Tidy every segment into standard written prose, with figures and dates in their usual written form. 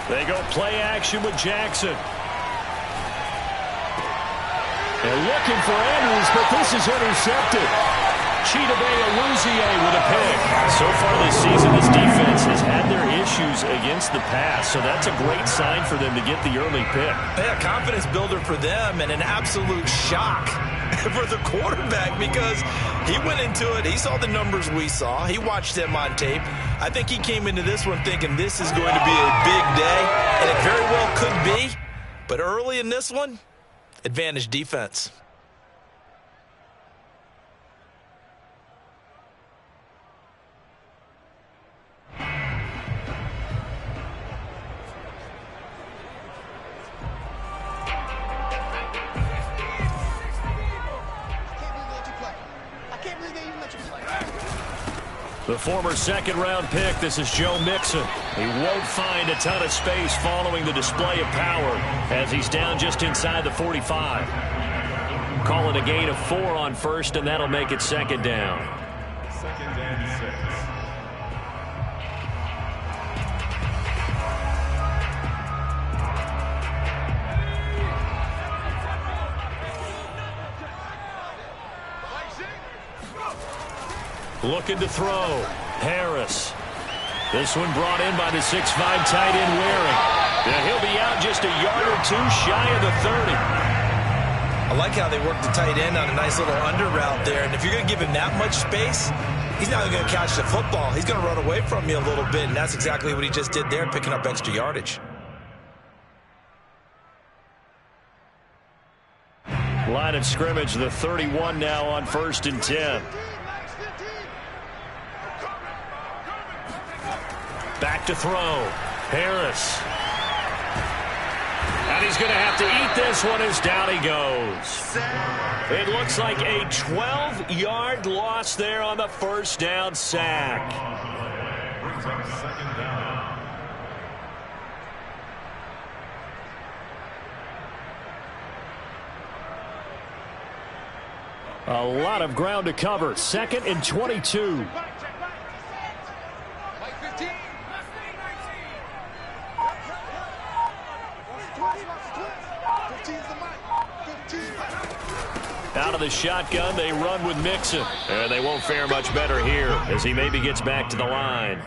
They go play action with Jackson. They're looking for Andrews, but this is intercepted. Chidobe Awuzie with a pick. So far this season, this defense has had their issues against the pass, so that's a great sign for them to get the early pick. Yeah, confidence builder for them and an absolute shock for the quarterback because he went into it. He saw the numbers we saw. He watched them on tape. I think he came into this one thinking this is going to be a big day, and it very well could be. But early in this one, advantage defense. The former second-round pick, this is Joe Mixon. He won't find a ton of space following the display of power as he's down just inside the 45. Calling a gain of 4 on first, and that'll make it second down. Second and 6. Looking to throw. Harris. This one brought in by the 6'5" tight end Waring. And he'll be out just a yard or two shy of the 30. I like how they work the tight end on a nice little under route there. And if you're going to give him that much space, he's not going to catch the football. He's going to run away from you a little bit, and that's exactly what he just did there, picking up extra yardage. Line of scrimmage, the 31 now on 1st and 10. Back to throw. Harris. And he's going to have to eat this one as down he goes. It looks like a 12-yard loss there on the first down sack. Brings up second down. A lot of ground to cover. 2nd and 22. Out of the shotgun, they run with Mixon. And they won't fare much better here as he maybe gets back to the line.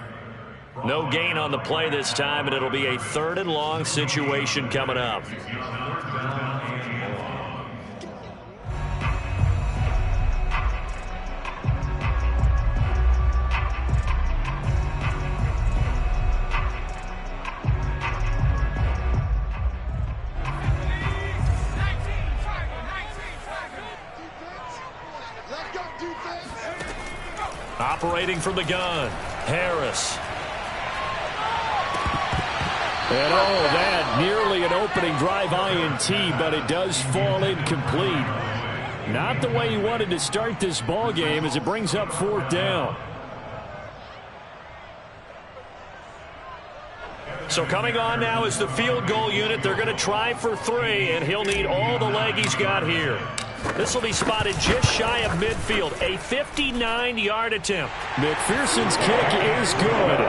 No gain on the play this time, and it'll be a 3rd and long situation coming up. Operating from the gun, Harris. And that nearly an opening drive INT, but it does fall incomplete. Not the way he wanted to start this ball game as it brings up 4th down. So coming on now is the field goal unit. They're going to try for 3, and he'll need all the leg he's got here. This will be spotted just shy of midfield. A 59-yard attempt. McPherson's kick is good.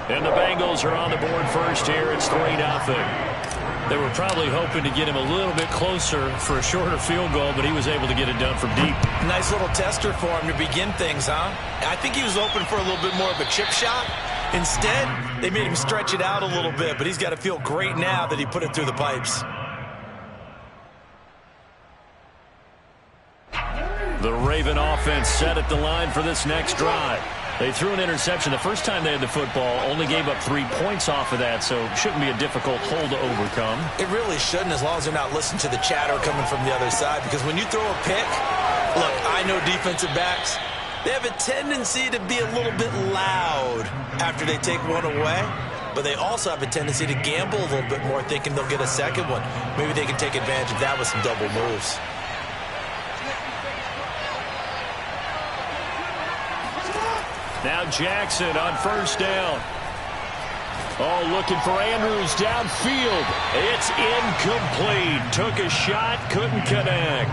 And the Bengals are on the board first here. It's 3-0. They were probably hoping to get him a little bit closer for a shorter field goal, but he was able to get it done from deep. Nice little tester for him to begin things, huh? I think he was open for a little bit more of a chip shot. Instead, they made him stretch it out a little bit, but he's got to feel great now that he put it through the pipes. The Raven offense set at the line for this next drive. They threw an interception the first time they had the football, only gave up 3 points off of that, so shouldn't be a difficult hole to overcome. It really shouldn't, as long as they're not listening to the chatter coming from the other side, because when you throw a pick, look, I know defensive backs, they have a tendency to be a little bit loud after they take one away, but they also have a tendency to gamble a little bit more, thinking they'll get a second one. Maybe they can take advantage of that with some double moves. Now Jackson on 1st down. Oh, looking for Andrews downfield. It's incomplete. Took a shot, couldn't connect.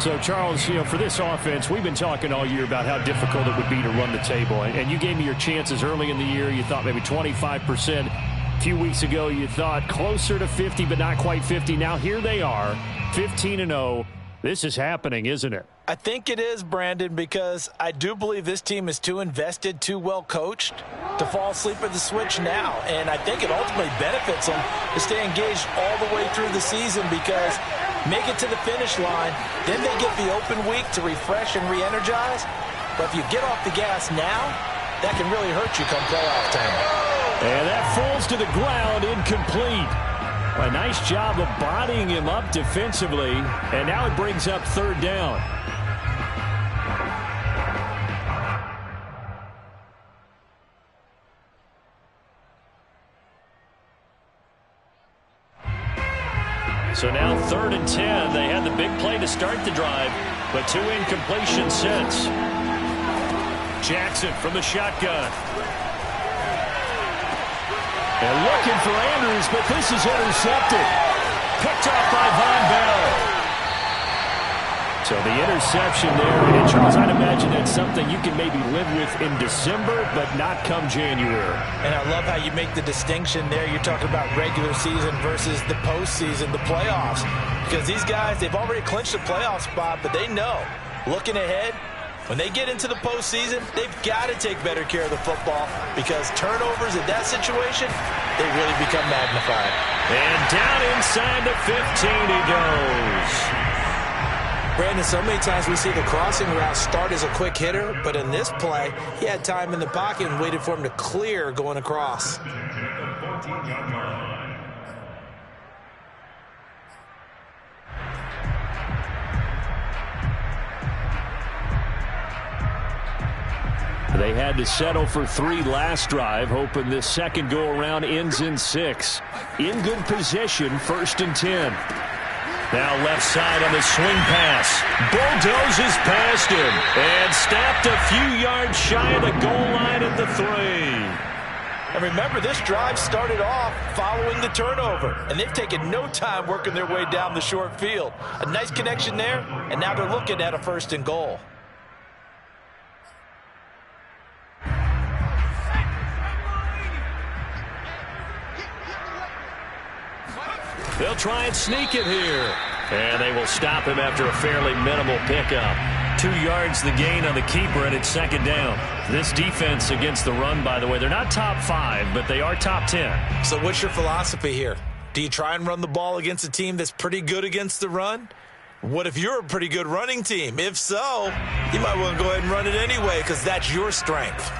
So, Charles, for this offense, we've been talking all year about how difficult it would be to run the table. And you gave me your chances early in the year. You thought maybe 25%. A few weeks ago, you thought closer to 50, but not quite 50. Now, here they are, 15-0. This is happening, isn't it? I think it is, Brandon, because I do believe this team is too invested, too well coached to fall asleep at the switch now. And I think it ultimately benefits them to stay engaged all the way through the season because make it to the finish line, then they get the open week to refresh and re-energize. But if you get off the gas now, that can really hurt you come playoff time. And that falls to the ground, incomplete. A nice job of bodying him up defensively, and now it brings up third down. So now 3rd and 10. They had the big play to start the drive, but 2 incompletions since. Jackson from the shotgun. And looking for Andrews, but this is intercepted. Picked off by Von Bell. So the interception there. And Charles, I'd imagine that's something you can maybe live with in December, but not come January. And I love how you make the distinction there. You're talking about regular season versus the postseason, the playoffs. Because these guys, they've already clinched the playoff spot, but they know, looking ahead, when they get into the postseason, they've got to take better care of the football because turnovers in that situation, they really become magnified. And down inside the 15 he goes. Brandon, so many times we see the crossing route start as a quick hitter, but in this play, he had time in the pocket and waited for him to clear going across. They had to settle for 3 last drive, hoping this second go-around ends in 6. In good position, 1st and 10. Now left side on the swing pass. Bulldozes past him and stopped a few yards shy of the goal line at the 3. And remember, this drive started off following the turnover, and they've taken no time working their way down the short field. A nice connection there, and now they're looking at a 1st and goal. They'll try and sneak it here. And they will stop him after a fairly minimal pickup. 2 yards the gain on the keeper, and it's 2nd down. This defense against the run, by the way, they're not top 5, but they are top 10. So what's your philosophy here? Do you try and run the ball against a team that's pretty good against the run? What if you're a pretty good running team? If so, you might want to go ahead and run it anyway because that's your strength.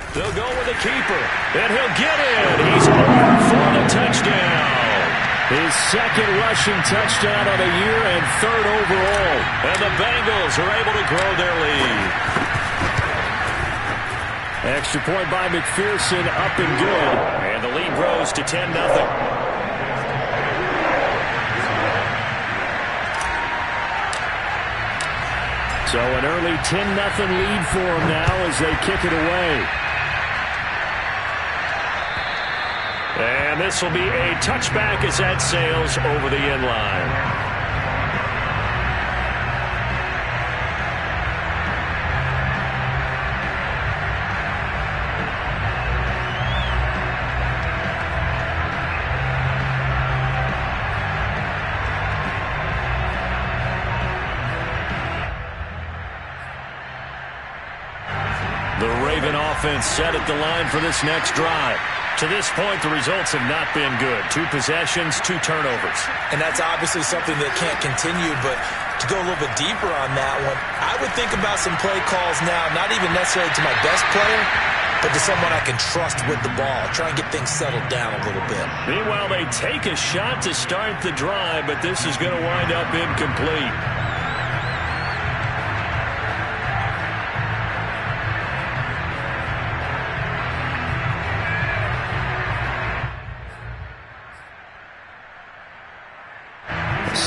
They'll go with the keeper, and he'll get it. He's over for the touchdown. His 2nd rushing touchdown of the year and 3rd overall. And the Bengals are able to grow their lead. Extra point by McPherson, up and good. And the lead grows to 10-0. So an early 10-0 lead for them now as they kick it away. And this will be a touchback as that sails over the end line. The Raven offense set at the line for this next drive. To this point, the results have not been good. 2 possessions, 2 turnovers. And that's obviously something that can't continue, but to go a little bit deeper on that one, I would think about some play calls now, not even necessarily to my best player, but to someone I can trust with the ball. Try and get things settled down a little bit. Meanwhile, they take a shot to start the drive, but this is going to wind up incomplete.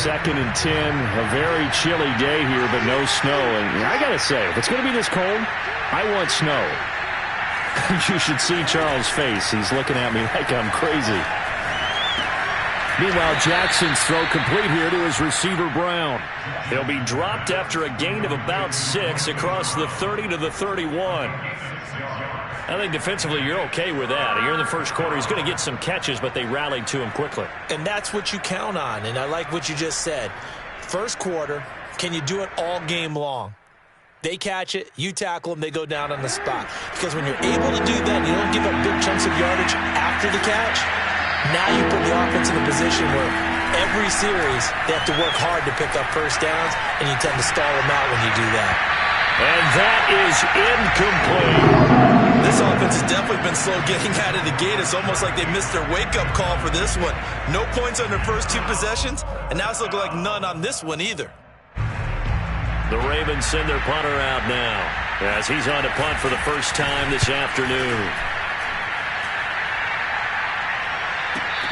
2nd and 10. A very chilly day here, but no snow. And I got to say, if it's going to be this cold, I want snow. You should see Charles' face. He's looking at me like I'm crazy. Meanwhile, Jackson's throw complete here to his receiver, Brown. He'll be dropped after a gain of about 6 across the 30 to the 31. I think defensively you're okay with that. You're in the first quarter. He's going to get some catches, but they rallied to him quickly. And that's what you count on, and I like what you just said. First quarter, can you do it all game long? They catch it, you tackle them, they go down on the spot. Because when you're able to do that, and you don't give up big chunks of yardage after the catch, now you put the offense in a position where every series they have to work hard to pick up first downs, and you tend to stall them out when you do that. And that is incomplete. This offense has definitely been slow getting out of the gate. It's almost like they missed their wake-up call for this one. No points on their first 2 possessions, and now it's looking like none on this one either. The Ravens send their punter out now as he's on to punt for the first time this afternoon.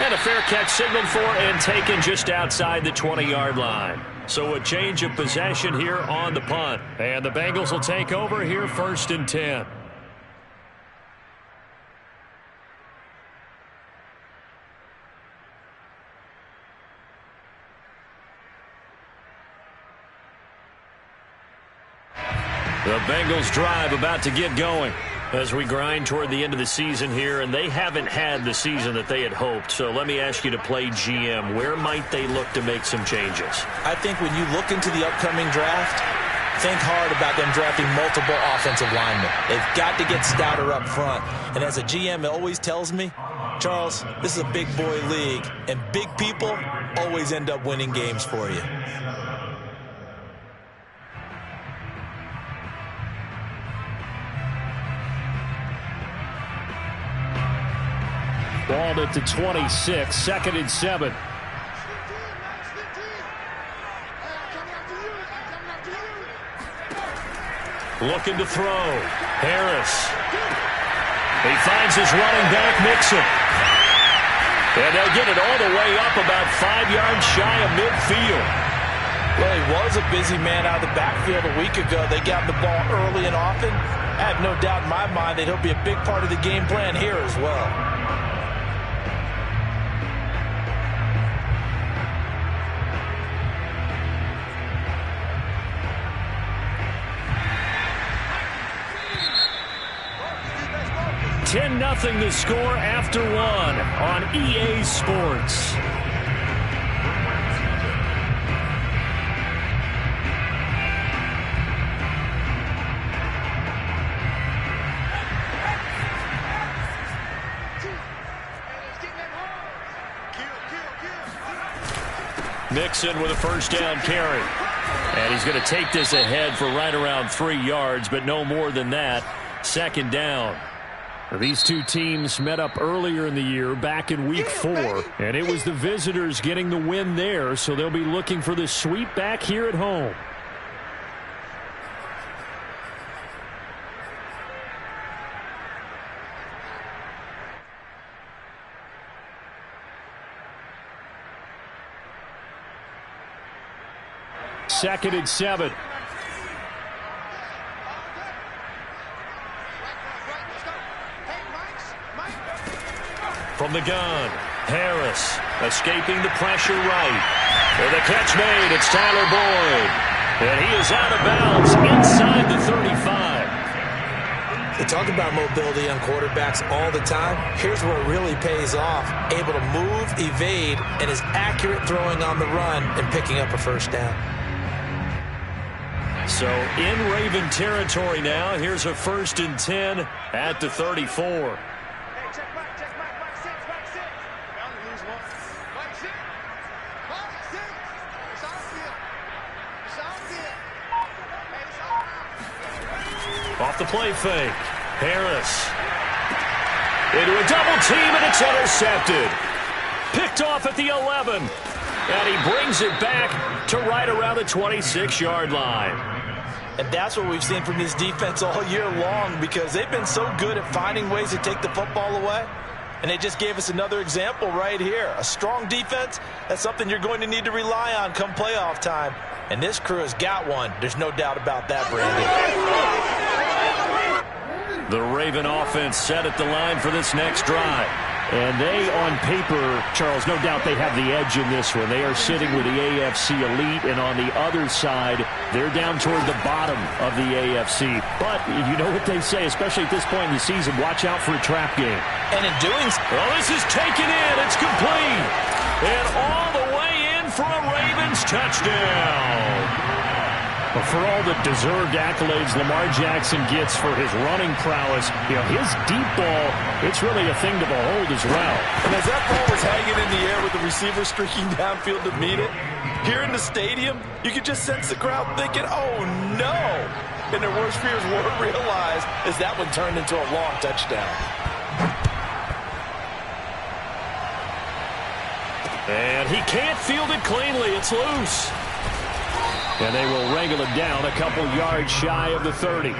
And a fair catch signaled for and taken just outside the 20-yard line. So a change of possession here on the punt. And the Bengals will take over here 1st and 10. The Bengals drive about to get going as we grind toward the end of the season here, and they haven't had the season that they had hoped. So let me ask you to play GM. Where might they look to make some changes? I think when you look into the upcoming draft, think hard about them drafting multiple offensive linemen. They've got to get stouter up front. And as a GM, it always tells me, Charles, this is a big boy league, and big people always end up winning games for you. Ball at the 26, 2nd and 7. Looking to throw. Harris. He finds his running back, Mixon. And they'll get it all the way up about 5 yards shy of midfield. Well, he was a busy man out of the backfield a week ago. They got him the ball early and often. I have no doubt in my mind that he'll be a big part of the game plan here as well. Nothing the score after 1 on EA Sports. Mixon with a first down carry. And he's going to take this ahead for right around 3 yards, but no more than that. 2nd down. These two teams met up earlier in the year, back in week 4, and it was the visitors getting the win there, so they'll be looking for the sweep back here at home. Second and 7. From the gun, Harris escaping the pressure right. And the catch made, it's Tyler Boyd. And he is out of bounds inside the 35. They talk about mobility on quarterbacks all the time. Here's where it really pays off. Able to move, evade, and is accurate throwing on the run and picking up a first down. So in Raven territory now, here's a 1st and 10 at the 34. Off the play fake. Harris. Into a double team, and it's intercepted. Picked off at the 11. And he brings it back to right around the 26-yard line. And that's what we've seen from this defense all year long, because they've been so good at finding ways to take the football away. And they just gave us another example right here. A strong defense, that's something you're going to need to rely on come playoff time. And this crew has got one. There's no doubt about that, Brandon. The Raven offense set at the line for this next drive. And they, on paper, Charles, no doubt they have the edge in this one. They are sitting with the AFC elite, and on the other side, they're down toward the bottom of the AFC. But you know what they say, especially at this point in the season, watch out for a trap game. And in doing so, well, this is taken in. It's complete. And all the way in for a Ravens touchdown. But for all the deserved accolades Lamar Jackson gets for his running prowess, you know, his deep ball, it's really a thing to behold as well. And as that ball was hanging in the air with the receiver streaking downfield to meet it, here in the stadium, you could just sense the crowd thinking, oh, no. And their worst fears were realized as that one turned into a long touchdown. And he can't field it cleanly. It's loose. And they will wrangle it down a couple yards shy of the 30.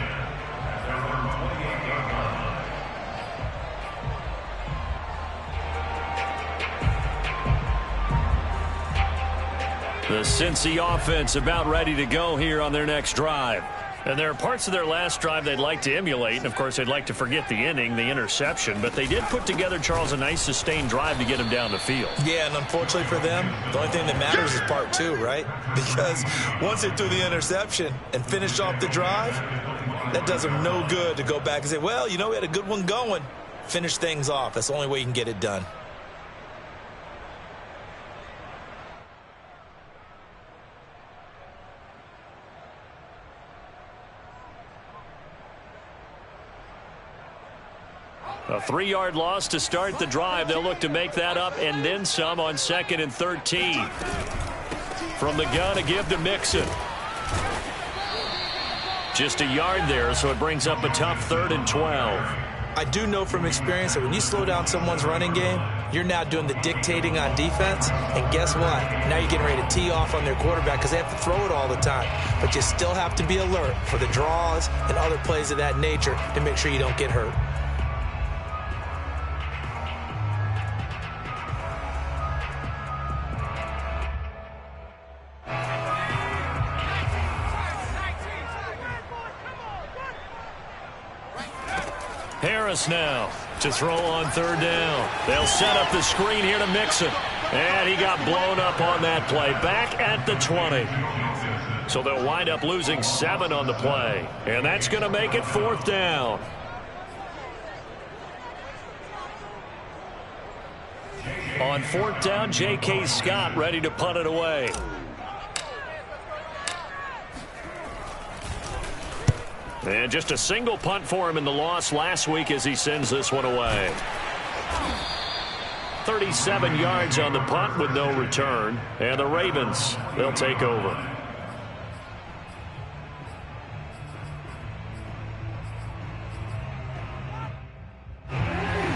The Cincy offense about ready to go here on their next drive. And there are parts of their last drive they'd like to emulate. And, of course, they'd like to forget the inning, the interception. But they did put together, Charles, a nice sustained drive to get him down the field. Yeah, and unfortunately for them, the only thing that matters is part two, right? Because once they threw the interception and finished off the drive, that does them no good to go back and say, well, you know, we had a good one going. Finish things off. That's the only way you can get it done. A 3-yard loss to start the drive. They'll look to make that up and then some on 2nd and 13. From the gun, a give to Mixon. Just a yard there, so it brings up a tough 3rd and 12. I do know from experience that when you slow down someone's running game, you're now doing the dictating on defense. And guess what? Now you're getting ready to tee off on their quarterback because they have to throw it all the time. But you still have to be alert for the draws and other plays of that nature to make sure you don't get hurt. Harris now to throw on 3rd down. They'll set up the screen here to Mixon. And he got blown up on that play. Back at the 20. So they'll wind up losing 7 on the play. And that's going to make it 4th down. On 4th down, J.K. Scott ready to punt it away. And just a single punt for him in the loss last week as he sends this one away. 37 yards on the punt with no return. And the Ravens, they'll take over.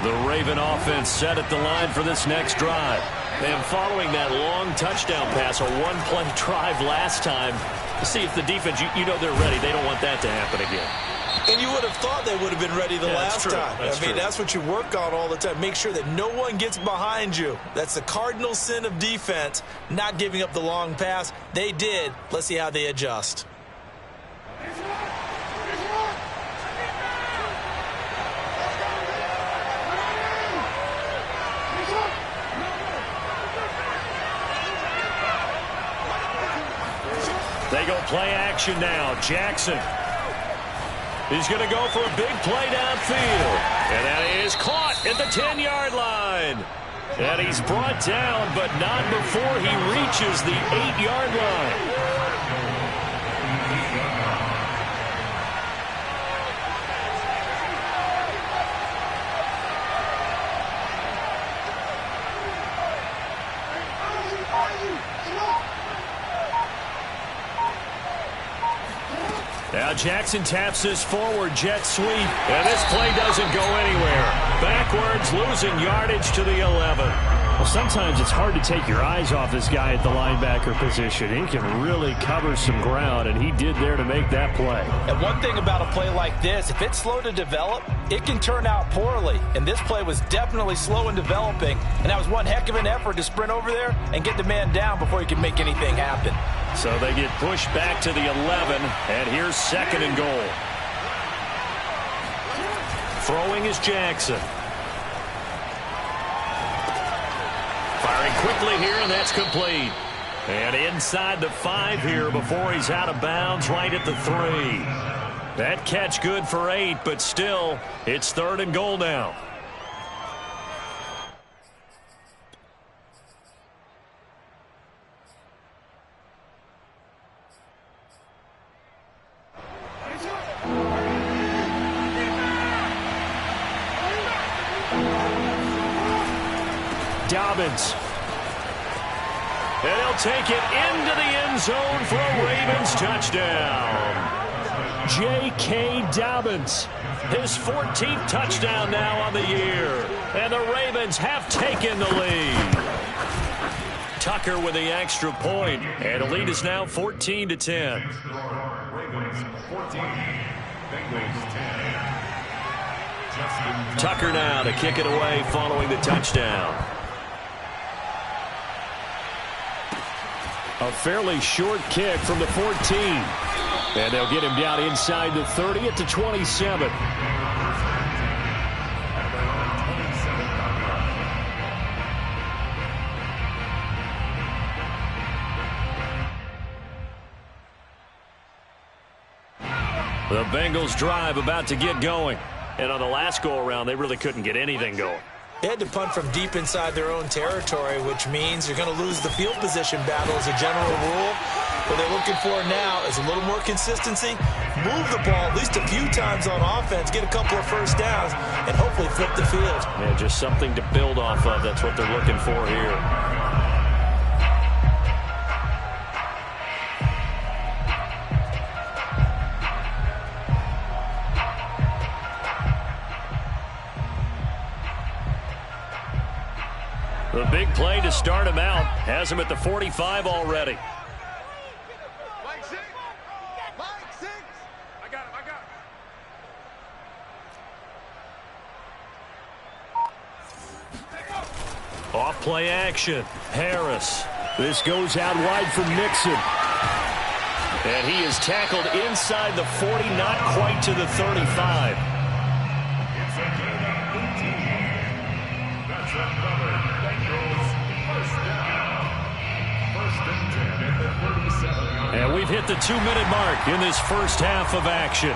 The Raven offense set at the line for this next drive. And following that long touchdown pass, a one-play drive last time, to see if the defense, you know they're ready. They don't want that to happen again. And you would have thought they would have been ready the last time. That's what you work on all the time. Make sure that no one gets behind you. That's the cardinal sin of defense, not giving up the long pass. They did. Let's see how they adjust. They go play action now. Jackson. He's going to go for a big play downfield. And that is caught at the 10-yard line. And he's brought down, but not before he reaches the 8-yard line. Now Jackson taps this forward jet sweep. And this play doesn't go anywhere. Backwards, losing yardage to the 11. Well, sometimes it's hard to take your eyes off this guy at the linebacker position. He can really cover some ground, and he did there to make that play. And one thing about a play like this, if it's slow to develop, it can turn out poorly. And this play was definitely slow in developing, and that was one heck of an effort to sprint over there and get the man down before he could make anything happen. So they get pushed back to the 11, and here's 2nd and goal. Throwing is Jackson. Firing quickly here, and that's complete. And inside the 5 here before he's out of bounds, right at the 3. That catch good for 8, but still, it's 3rd and goal now. Dobbins. And he'll take it into the end zone for a Ravens touchdown. J.K. Dobbins, his 14th touchdown now on the year. And the Ravens have taken the lead. Tucker with the extra point, and the lead is now 14-10. Ravens 14, Bengals 10. Tucker now to kick it away following the touchdown. A fairly short kick from the 14. And they'll get him down inside the 30 at the 27. The Bengals drive about to get going. And on the last go-around, they really couldn't get anything going. They had to punt from deep inside their own territory, which means you're going to lose the field position battle as a general rule. What they're looking for now is a little more consistency, move the ball at least a few times on offense, get a couple of first downs, and hopefully flip the field. Yeah, just something to build off of. That's what they're looking for here. The big play to start him out has him at the 45 already. Mike 6. Mike 6. I got him. Off play action. Harris. This goes out wide for Mixon. And he is tackled inside the 40, not quite to the 35. It's a gain of 18. That's another Bengals first down. 1st and 10 at the 37. And we've hit the 2-minute mark in this first half of action.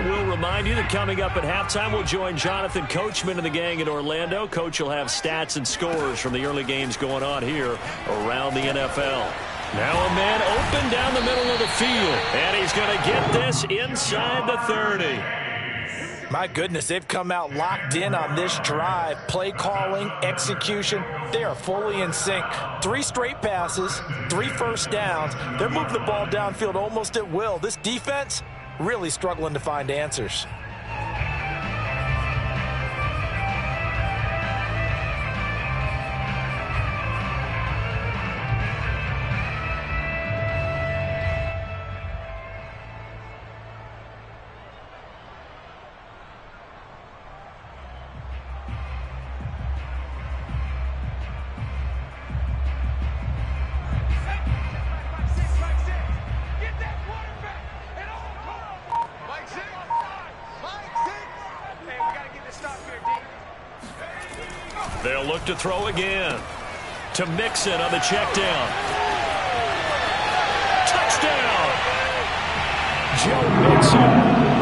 We'll remind you that coming up at halftime, we'll join Jonathan Coachman and the gang in Orlando. Coach will have stats and scores from the early games going on here around the NFL. Now a man open down the middle of the field, and he's going to get this inside the 30. My goodness, they've come out locked in on this drive. Play calling, execution, they are fully in sync. 3 straight passes, 3 first downs. They're moving the ball downfield almost at will. This defense really struggling to find answers. They'll look to throw again. To Mixon on the check down. Touchdown! Joe Mixon,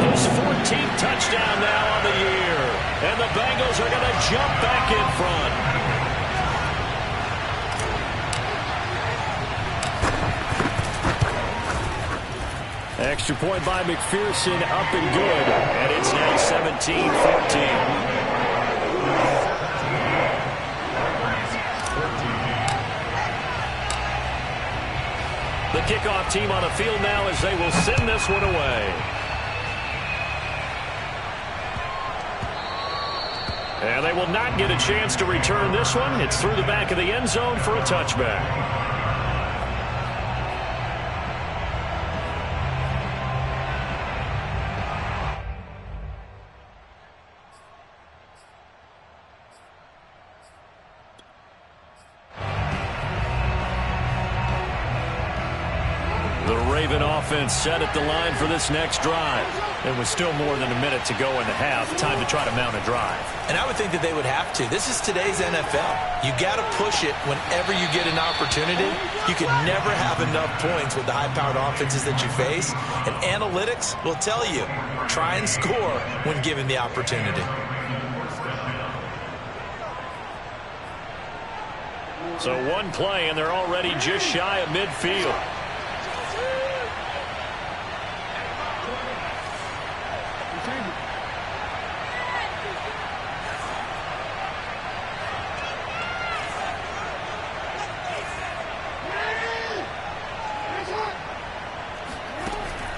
his 14th touchdown now on the year. And the Bengals are going to jump back in front. Extra point by McPherson, up and good. And it's now 17-14. The kickoff team on the field now as they will send this one away. And they will not get a chance to return this one. It's through the back of the end zone for a touchback. Offense set at the line for this next drive. It was still more than a minute to go in the half. Time to try to mount a drive. And I would think that they would have to. This is today's NFL. You got to push it whenever you get an opportunity. You can never have enough points with the high-powered offenses that you face. And analytics will tell you, try and score when given the opportunity. So one play, and they're already just shy of midfield.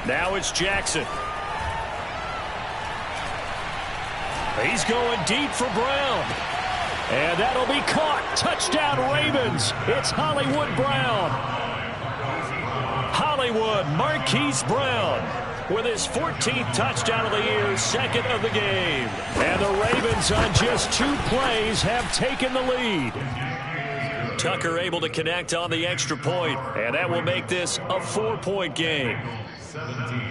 Now it's Jackson. He's going deep for Brown. And that'll be caught. Touchdown Ravens. It's Hollywood Brown. Hollywood Marquise Brown with his 14th touchdown of the year, second of the game. And the Ravens on just 2 plays have taken the lead. Tucker able to connect on the extra point, and that will make this a 4-point game. 17.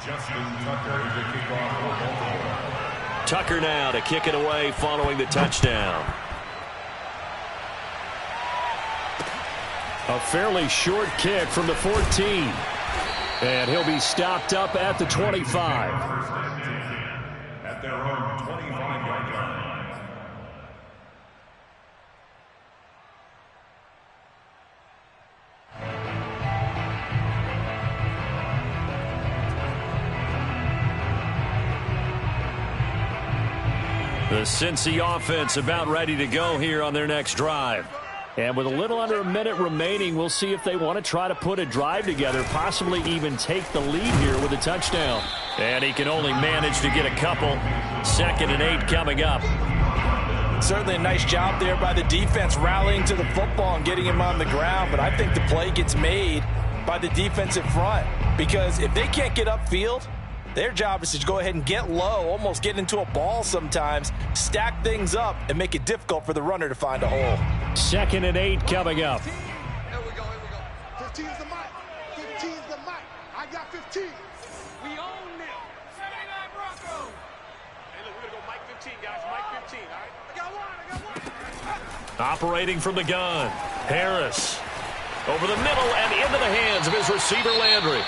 Justin Tucker to kick off for Baltimore. Tucker now to kick it away following the touchdown. A fairly short kick from the 14. And he'll be stopped up at the 25. At their own 25-yard line. The Cincy offense about ready to go here on their next drive. And with a little under a minute remaining, we'll see if they want to try to put a drive together, possibly even take the lead here with a touchdown. And he can only manage to get a couple. 2nd and 8 coming up. Certainly a nice job there by the defense rallying to the football and getting him on the ground. But I think the play gets made by the defensive front. Because if they can't get upfield, their job is to go ahead and get low, almost get into a ball sometimes, stack things up, and make it difficult for the runner to find a hole. 2nd and 8 coming up. Here we go, here we go. 15's the mic. 15's the mic. I got 15. We own them. 79 Broncos. Hey, look, we're going to go Mike 15, guys. Mike 15, all right? I got one. Operating from the gun. Harris. Over the middle and into the hands of his receiver, Landry.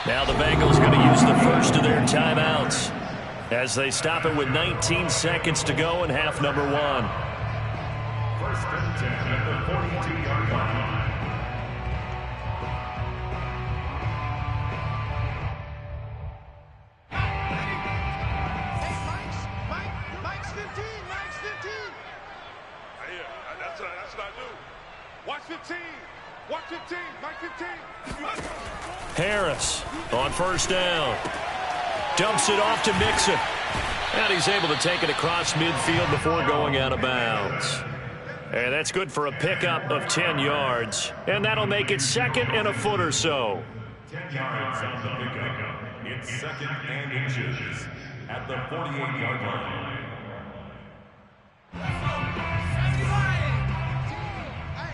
Now the Bengals going to use the first of their timeouts as they stop it with 19 seconds to go in half number 1. 1st and 10 at the 42-yard line. Hey, Mike's 15. Mike's 15. Yeah, that's what I do. Watch 15. Watch 15. Mike 15. Harris on 1st down. Dumps it off to Mixon. And he's able to take it across midfield before going out of bounds. And that's good for a pickup of 10 yards. And that'll make it 2nd and a foot or so. 10 yards on the pickup. It's 2nd and inches at the 48-yard line. Hey,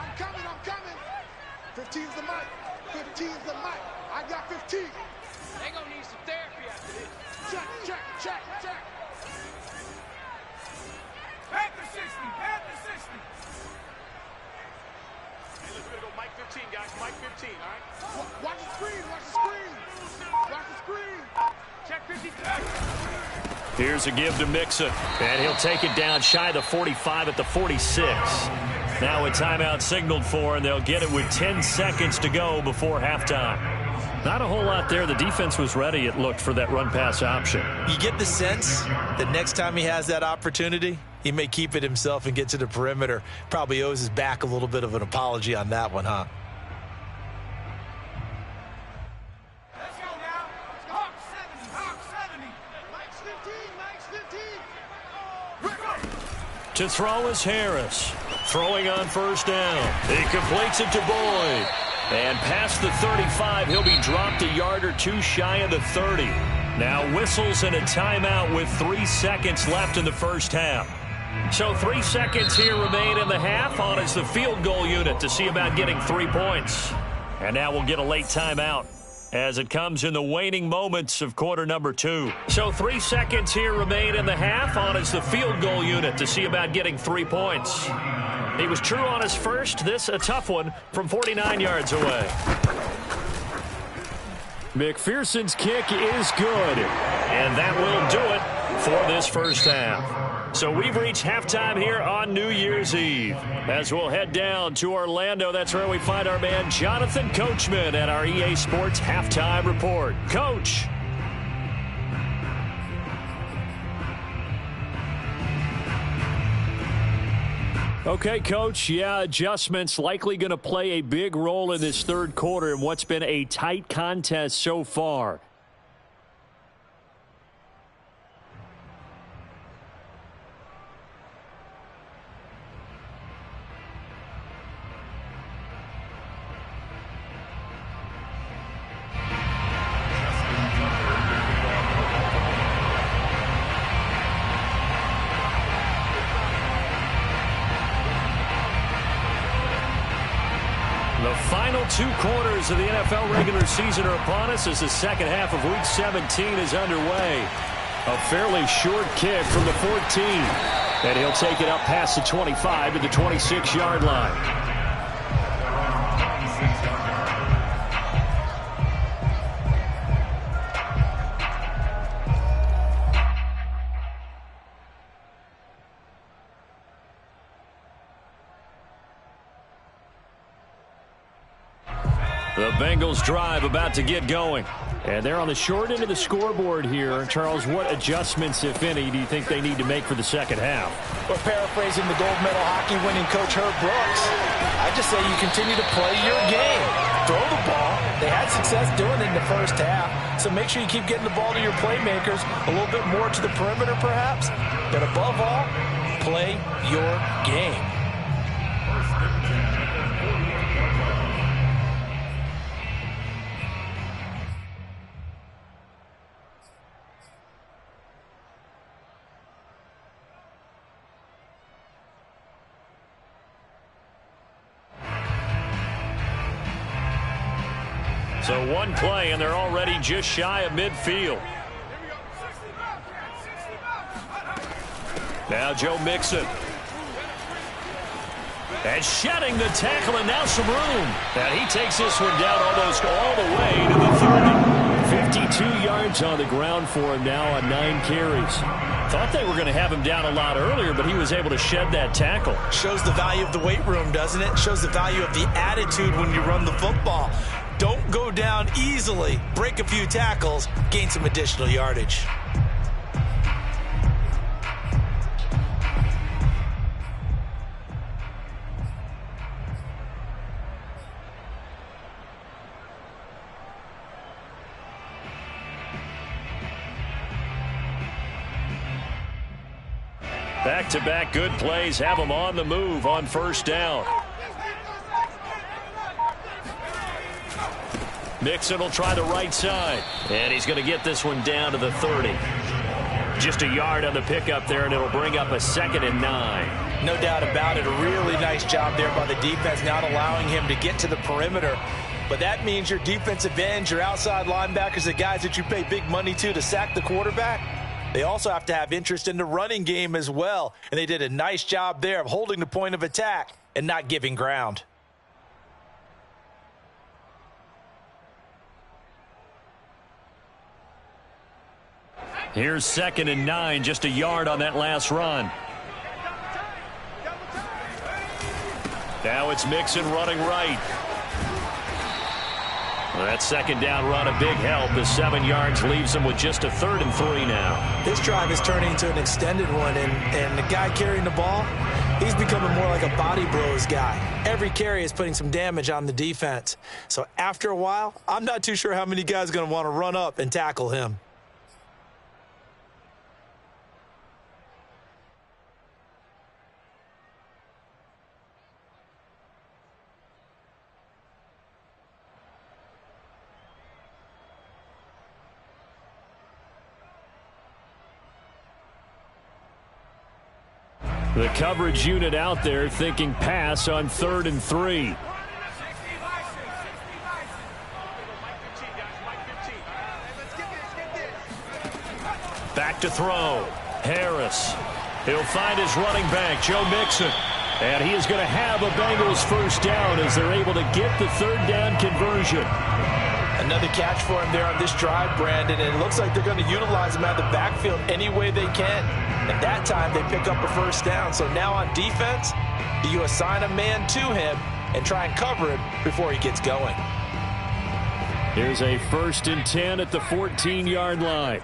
I'm coming. 15's the mic. 15's the mic. I got 15. They gonna need some therapy after this. Check. At the 60. Hey, look, we're gonna go Mike 15, guys. Mike 15, all right? Watch the screen. Watch the screen. Check 50. Here's a give to Mixon. And he'll take it down shy of the 45 at the 46. Now a timeout signaled for, and they'll get it with 10 seconds to go before halftime. Not a whole lot there. The defense was ready, it looked, for that run-pass option. You get the sense that next time he has that opportunity, he may keep it himself and get to the perimeter. Probably owes his back a little bit of an apology on that one, huh? Let's go now. Hawk 70. Hawk 70. Mike's 15. Mike's 15. To throw is Harris. Throwing on first down. He completes it to Boyd. And past the 35, he'll be dropped a yard or two shy of the 30. Now whistles and a timeout with 3 seconds left in the first half. So 3 seconds here remain in the half. On is the field goal unit to see about getting 3 points. And now we'll get a late timeout as it comes in the waning moments of quarter number 2. So 3 seconds here remain in the half. On is the field goal unit to see about getting 3 points. He was true on his first. This a tough one from 49 yards away. McPherson's kick is good. And that will do it for this first half. So we've reached halftime here on New Year's Eve. As we'll head down to Orlando, that's where we find our man Jonathan Coachman at our EA Sports Halftime Report. Coach. Okay, Coach, adjustments likely going to play a big role in this third quarter in what's been a tight contest so far. The final 2 quarters of the NFL regular season are upon us as the second half of Week 17 is underway. A fairly short kick from the 14. And he'll take it up past the 25 to the 26-yard line. The Bengals drive about to get going. And they're on the short end of the scoreboard here. Charles, what adjustments, if any, do you think they need to make for the second half? Well, paraphrasing the gold medal hockey winning coach Herb Brooks, I just say you continue to play your game. Throw the ball. They had success doing it in the first half. So make sure you keep getting the ball to your playmakers, a little bit more to the perimeter perhaps. But above all, play your game. So one play, and they're already just shy of midfield. Now Joe Mixon. And shedding the tackle, and now some room. And he takes this one down almost all the way to the 30. 52 yards on the ground for him now on 9 carries. Thought they were going to have him down a lot earlier, but he was able to shed that tackle. Shows the value of the weight room, doesn't it? Shows the value of the attitude when you run the football. Don't go down easily. Break a few tackles. Gain some additional yardage. Back-to-back good plays have them on the move on first down. Mixon will try the right side. And he's going to get this one down to the 30. Just a yard on the pickup there, and it'll bring up a 2nd and 9. No doubt about it. A really nice job there by the defense, not allowing him to get to the perimeter. But that means your defensive ends, your outside linebackers, the guys that you pay big money to sack the quarterback, they also have to have interest in the running game as well. And they did a nice job there of holding the point of attack and not giving ground. Here's 2nd and 9, just a yard on that last run. Now it's Mixon running right. That second down run, a big help. The 7 yards leaves them with just a 3rd and 3 now. This drive is turning into an extended one, and the guy carrying the ball, he's becoming more like a body blows guy. Every carry is putting some damage on the defense. So after a while, I'm not too sure how many guys are going to want to run up and tackle him. The coverage unit out there thinking pass on 3rd and 3. Back to throw. Harris. He'll find his running back, Joe Mixon. And he is going to have a Bengals first down as they're able to get the 3rd down conversion. Another catch for him there on this drive, Brandon, and it looks like they're going to utilize him out of the backfield any way they can. And that time they pick up a first down. So now on defense, you assign a man to him and try and cover him before he gets going. Here's a 1st and 10 at the 14-yard line.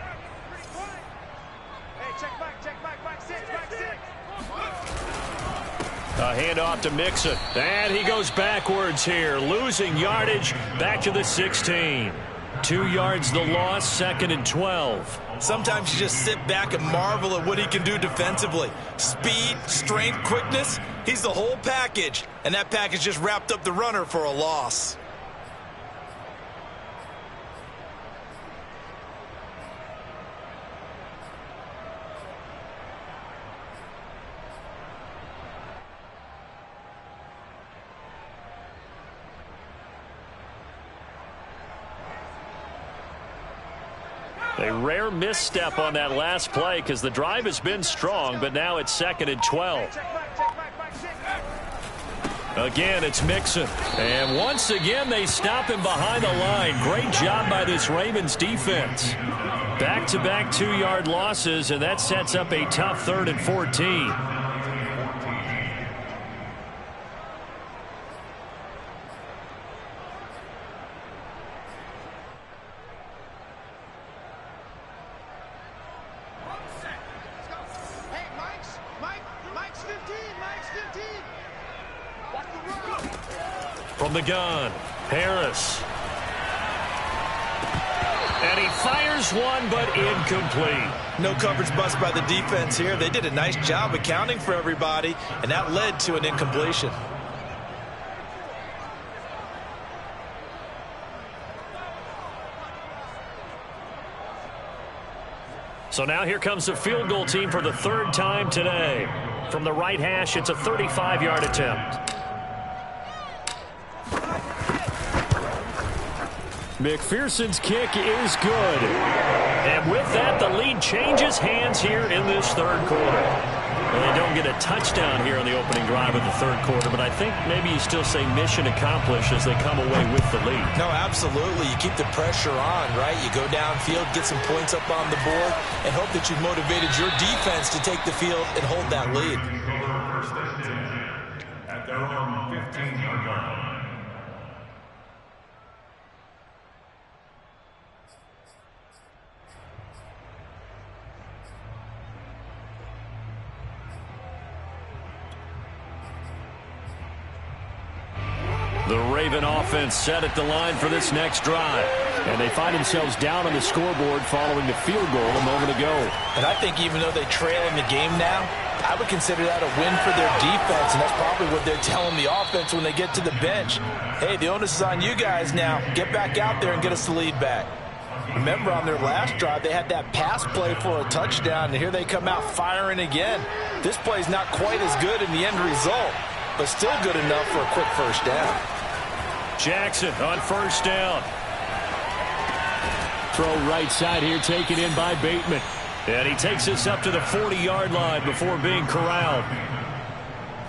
A handoff to Mixon. And he goes backwards here, losing yardage back to the 16. 2 yards the loss, 2nd and 12. Sometimes you just sit back and marvel at what he can do defensively. Speed, strength, quickness, he's the whole package. And that package just wrapped up the runner for a loss. A rare misstep on that last play because the drive has been strong, but now it's 2nd and 12. Again, it's Mixon. And once again, they stop him behind the line. Great job by this Ravens defense. Back-to-back 2-yard losses, and that sets up a tough 3rd and 14. From the gun, Harris. And he fires one, but incomplete. No coverage bust by the defense here. They did a nice job accounting for everybody, and that led to an incompletion. So now here comes the field goal team for the 3rd time today. From the right hash, it's a 35-yard attempt. McPherson's kick is good. And with that, the lead changes hands here in this 3rd quarter. Well, they don't get a touchdown here on the opening drive of the 3rd quarter, but I think maybe you still say mission accomplished as they come away with the lead. No, absolutely. You keep the pressure on, right? You go downfield, get some points up on the board, and hope that you've motivated your defense to take the field and hold that lead. First and 10 at their own 15-yard line. The Raven offense set at the line for this next drive. And they find themselves down on the scoreboard following the field goal a moment ago. And I think even though they trail in the game now, I would consider that a win for their defense, and that's probably what they're telling the offense when they get to the bench. Hey, the onus is on you guys now. Get back out there and get us the lead back. Remember, on their last drive, they had that pass play for a touchdown, and here they come out firing again. This play's not quite as good in the end result, but still good enough for a quick first down. Jackson on first down. Throw right side here, taken in by Bateman. And he takes this up to the 40-yard line before being corralled.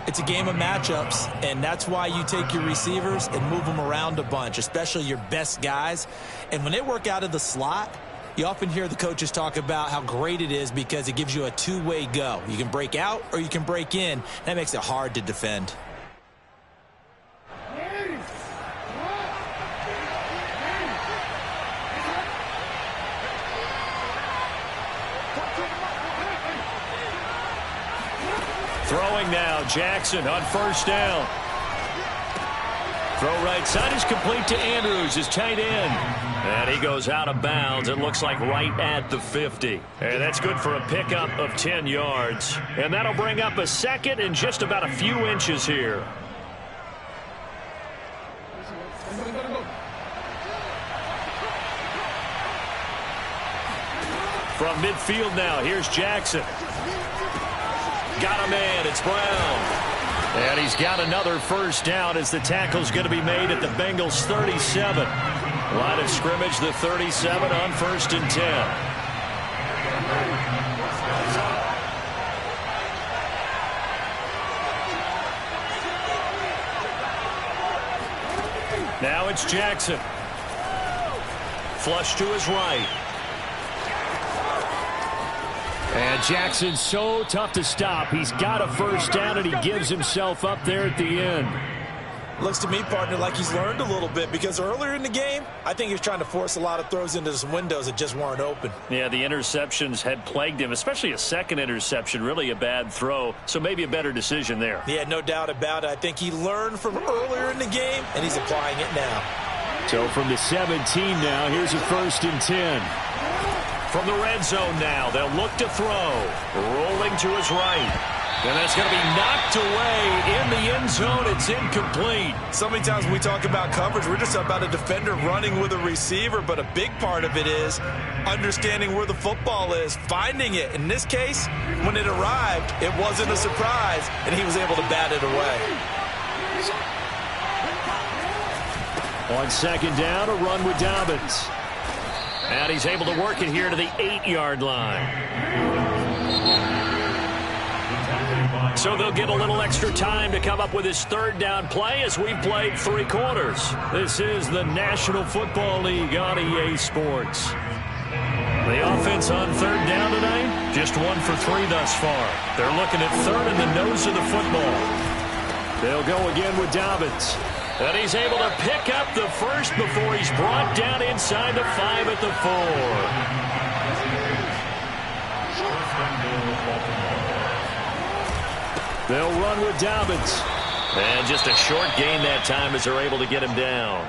It's a game of matchups, and that's why you take your receivers and move them around a bunch, especially your best guys. And when they work out of the slot, you often hear the coaches talk about how great it is because it gives you a two-way go. You can break out or you can break in. That makes it hard to defend. Throwing now, Jackson on first down. Throw right side is complete to Andrews, his tight end. And he goes out of bounds, it looks like right at the 50. And that's good for a pickup of 10 yards. And that'll bring up a second and just about a few inches here. From midfield now, here's Jackson. Got a man, it's Brown. And he's got another first down as the tackle's going to be made at the Bengals 37. Line of scrimmage, the 37 on 1st and 10. Now it's Jackson. Flush to his right. And Jackson's so tough to stop. He's got a first down, and he gives himself up there at the end. Looks to me, partner, like he's learned a little bit because earlier in the game, I think he was trying to force a lot of throws into some windows that just weren't open. Yeah, the interceptions had plagued him, especially a second interception, really a bad throw, so maybe a better decision there. Yeah, no doubt about it. I think he learned from earlier in the game, and he's applying it now. So from the 17 now, here's a 1st and 10. From the red zone now, they'll look to throw. Rolling to his right. And that's going to be knocked away in the end zone. It's incomplete. So many times when we talk about coverage, we're just about a defender running with a receiver, but a big part of it is understanding where the football is, finding it. In this case, when it arrived, it wasn't a surprise, and he was able to bat it away. On second down, a run with Dobbins. And he's able to work it here to the 8-yard line. So they'll get a little extra time to come up with his third down play as we've played 3 quarters. This is the National Football League on EA Sports. The offense on third down tonight, just 1 for 3 thus far. They're looking at third in the nose of the football. They'll go again with Dobbins. And he's able to pick up the first before he's brought down inside the 5 at the 4. They'll run with Dobbins. And just a short gain that time as they're able to get him down.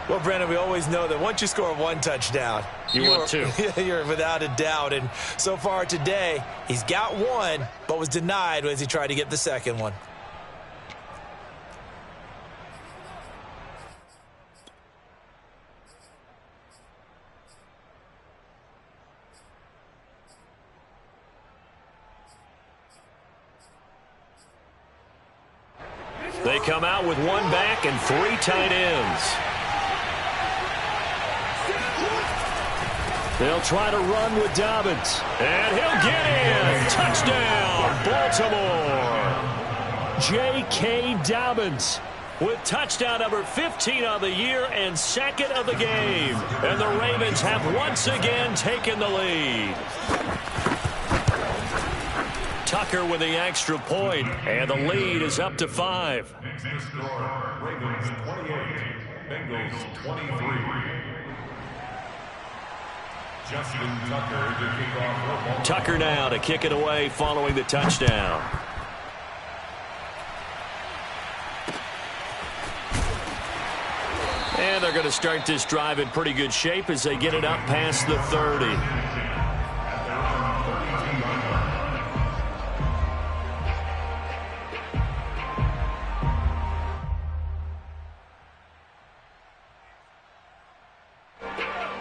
Well, Brandon, we always know that once you score 1 touchdown, you want 2. You're without a doubt. And so far today, he's got 1, but was denied as he tried to get the second one. They come out with 1 back and 3 tight ends. They'll try to run with Dobbins. And he'll get in. Touchdown, Baltimore. J.K. Dobbins with touchdown number 15 on the year and 2nd of the game. And the Ravens have once again taken the lead. Tucker with the extra point, and the lead is up to 5. Next score, Ravens 28, Bengals 23. Justin Tucker to kick off. Tucker now to kick it away following the touchdown. And they're going to start this drive in pretty good shape as they get it up past the 30.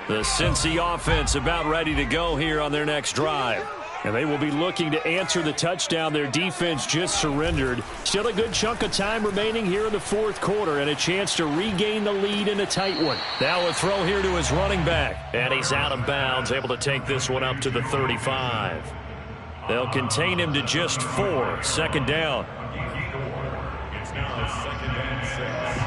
The Cincy offense about ready to go here on their next drive. And they will be looking to answer the touchdown their defense just surrendered. Still a good chunk of time remaining here in the 4th quarter and a chance to regain the lead in a tight one. Now a throw here to his running back. And he's out of bounds, able to take this one up to the 35. They'll contain him to just 4. 2nd down. It's now 2nd and 6.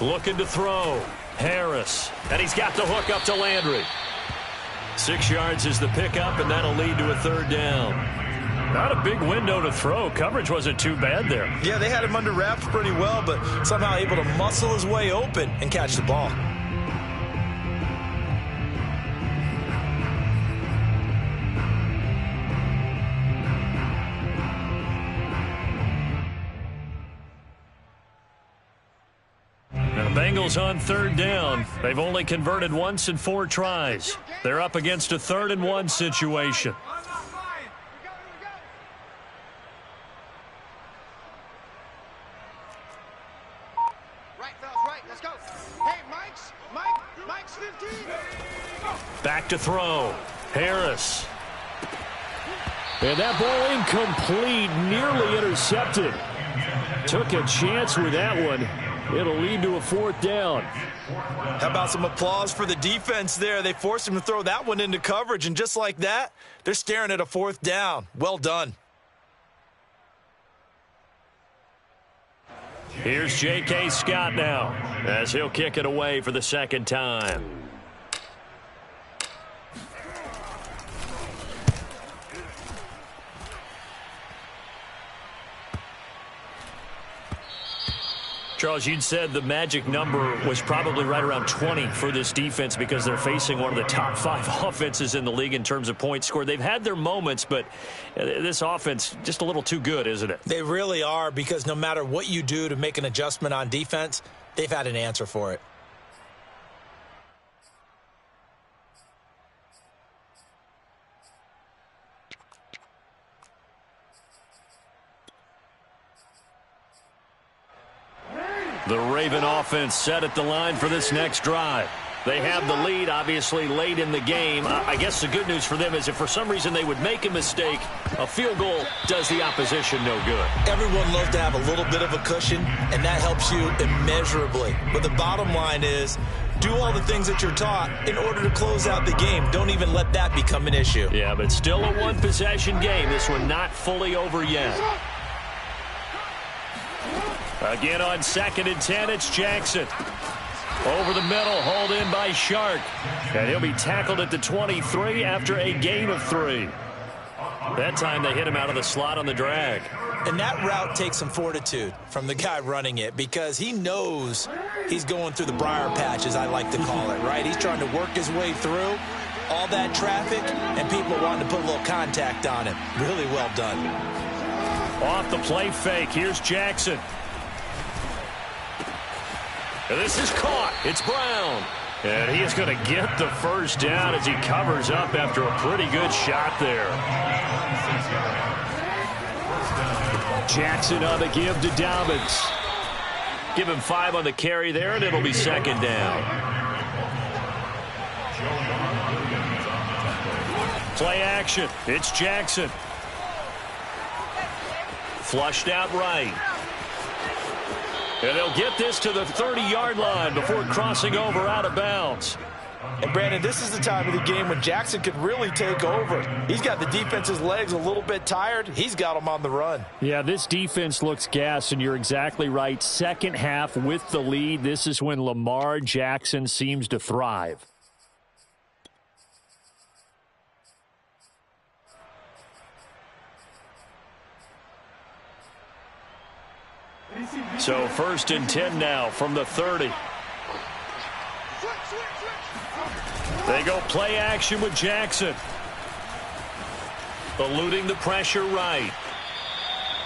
Looking to throw. Harris. And he's got the hook up to Landry. 6 yards is the pickup, and that'll lead to a third down. Not a big window to throw. Coverage wasn't too bad there. Yeah, they had him under wraps pretty well, but somehow able to muscle his way open and catch the ball. Bengals on third down. They've only converted once in 4 tries. They're up against a 3rd and 1 situation. Right, fellas, right. Let's go. Hey, Mike's 15. Back to throw. Harris. And that ball incomplete, nearly intercepted. Took a chance with that one. It'll lead to a 4th down. How about some applause for the defense there? They forced him to throw that one into coverage, and just like that, they're staring at a 4th down. Well done. Here's J.K. Scott now, as he'll kick it away for the 2nd time. Charles, you'd said the magic number was probably right around 20 for this defense because they're facing one of the top 5 offenses in the league in terms of points scored. They've had their moments, but this offense just a little too good, isn't it? They really are, because no matter what you do to make an adjustment on defense, they've had an answer for it. The Raven offense set at the line for this next drive. They have the lead, obviously, late in the game. I guess the good news for them is if for some reason they would make a mistake, a field goal does the opposition no good. Everyone loves to have a little bit of a cushion, and that helps you immeasurably. But the bottom line is, do all the things that you're taught in order to close out the game. Don't even let that become an issue. Yeah, but still a one-possession game. This one not fully over yet. Again on 2nd and 10, it's Jackson. Over the middle, hauled in by Shark. And he'll be tackled at the 23 after a gain of 3. That time they hit him out of the slot on the drag. And that route takes some fortitude from the guy running it, because he knows he's going through the briar patch, as I like to call it, right? He's trying to work his way through all that traffic, and people wanting to put a little contact on him. Really well done. Off the play fake, here's Jackson. And this is caught. It's Brown. And he is going to get the first down as he covers up after a pretty good shot there. Jackson on the give to Dobbins. Give him 5 on the carry there, and it'll be 2nd down. Play action. It's Jackson. Flushed out right. And they'll get this to the 30-yard line before crossing over out of bounds. And, Brandon, this is the time of the game when Jackson could really take over. He's got the defense's legs a little bit tired. He's got them on the run. Yeah, this defense looks gassed, and you're exactly right. Second half with the lead, this is when Lamar Jackson seems to thrive. So 1st and 10 now from the 30. They go play action with Jackson. Eluding the pressure right.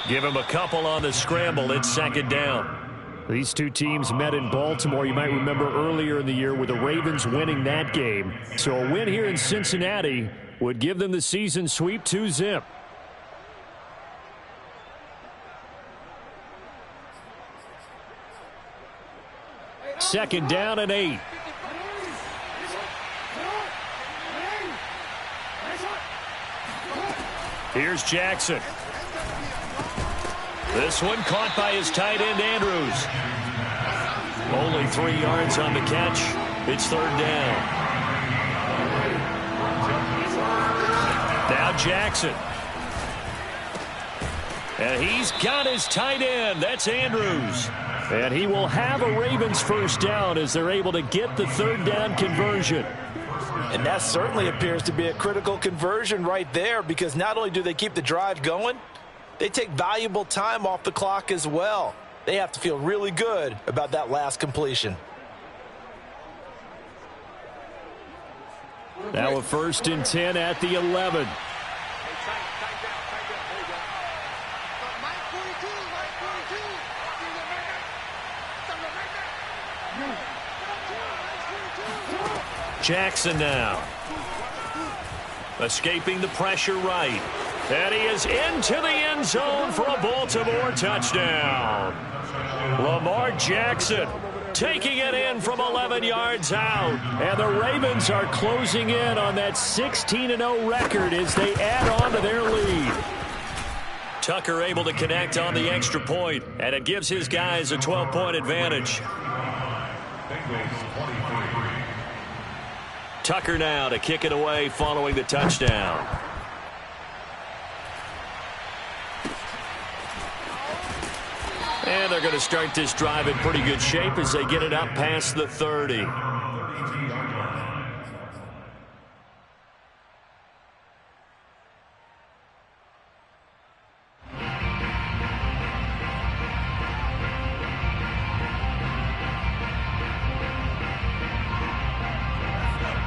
Give him a couple on the scramble. It's 2nd down. These two teams met in Baltimore. You might remember earlier in the year with the Ravens winning that game. So a win here in Cincinnati would give them the season sweep 2-zip. Second down and 8. Here's Jackson. This one caught by his tight end, Andrews. Only 3 yards on the catch. It's 3rd down. Now Jackson. And he's got his tight end. That's Andrews. And he will have a Ravens first down as they're able to get the 3rd down conversion. And that certainly appears to be a critical conversion right there, because not only do they keep the drive going, they take valuable time off the clock as well. They have to feel really good about that last completion. Now a 1st and 10 at the 11. Jackson now. Escaping the pressure right. And he is into the end zone for a Baltimore touchdown. Lamar Jackson taking it in from 11 yards out. And the Ravens are closing in on that 16-0 record as they add on to their lead. Tucker able to connect on the extra point, and it gives his guys a 12-point advantage. Tucker now to kick it away following the touchdown. And they're going to start this drive in pretty good shape as they get it up past the 30.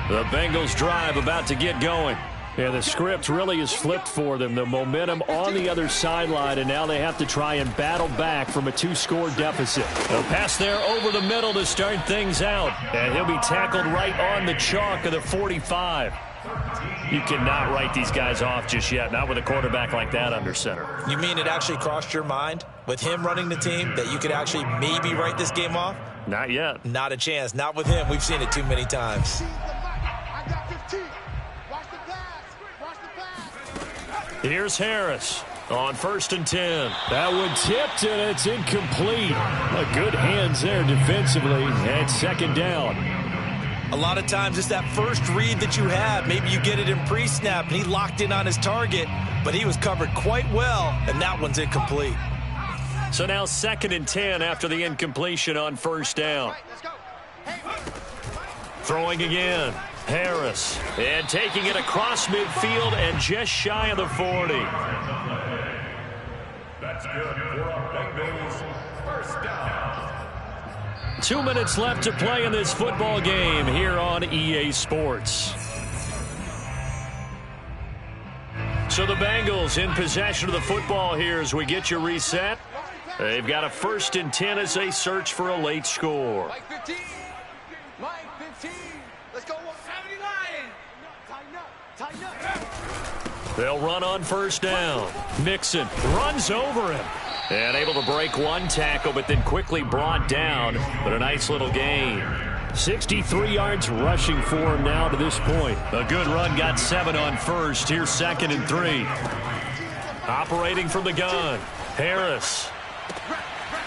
The Bengals drive about to get going. Yeah, the script really is flipped for them. The momentum on the other sideline, and now they have to try and battle back from a 2-score deficit. A pass there over the middle to start things out. And he'll be tackled right on the chalk of the 45. You cannot write these guys off just yet, not with a quarterback like that under center. You mean it actually crossed your mind with him running the team that you could actually maybe write this game off? Not yet. Not a chance. Not with him. We've seen it too many times. Here's Harris on 1st and 10. That one tipped, and it's incomplete. Good hands there defensively, and 2nd down. A lot of times it's that first read that you have. Maybe you get it in pre-snap, and he locked in on his target, but he was covered quite well, and that one's incomplete. So now 2nd and 10 after the incompletion on 1st down. Throwing again. Harris, and taking it across midfield and just shy of the 40. That's good for a Bengals first down. 2 minutes left to play in this football game here on EA Sports. So the Bengals in possession of the football here as we get you reset. They've got a 1st and 10 as they search for a late score. Mike 15. Mike 15. Let's go. 79. Tighten up. They'll run on 1st down. Mixon runs over him. And able to break one tackle, but then quickly brought down. But a nice little gain. 63 yards rushing for him now to this point. A good run, got 7 on 1st. Here's 2nd and 3. Operating from the gun. Harris.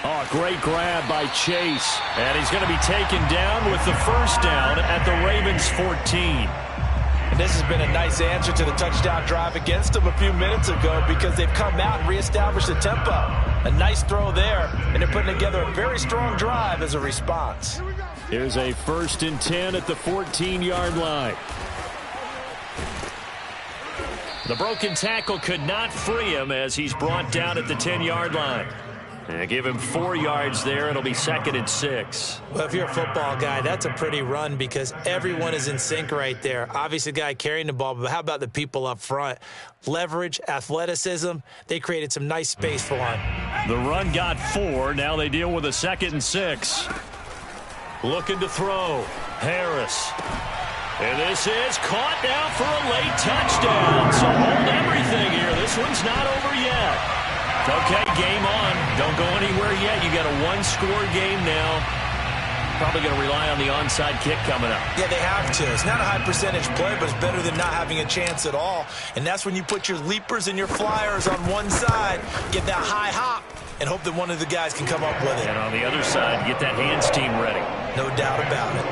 Oh, great grab by Chase. And he's going to be taken down with the 1st down at the Ravens 14. And this has been a nice answer to the touchdown drive against them a few minutes ago, because they've come out and reestablished the tempo. A nice throw there, and they're putting together a very strong drive as a response. Here's a 1st and 10 at the 14-yard line. The broken tackle could not free him as he's brought down at the 10-yard line. And give him 4 yards there. It'll be 2nd and 6. Well, if you're a football guy, that's a pretty run, because everyone is in sync right there. Obviously, the guy carrying the ball, but how about the people up front? Leverage, athleticism. They created some nice space for him. The run got 4. Now they deal with a 2nd and 6. Looking to throw. Harris. And this is caught now for a late touchdown. So hold everything here. This one's not over yet. Okay, game on. Don't go anywhere yet. You got a 1-score game now. Probably going to rely on the onside kick coming up. Yeah, they have to. It's not a high percentage play, but it's better than not having a chance at all. And that's when you put your leapers and your flyers on one side, get that high hop, and hope that one of the guys can come up with it. And on the other side, get that hands team ready. No doubt about it.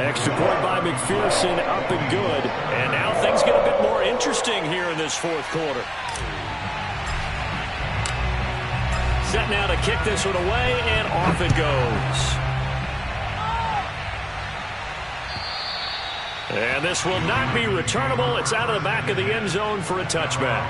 Extra point by McPherson, up and good. And now things get a bit more interesting here in this 4th quarter. Set now to kick this one away, and off it goes. And this will not be returnable. It's out of the back of the end zone for a touchback.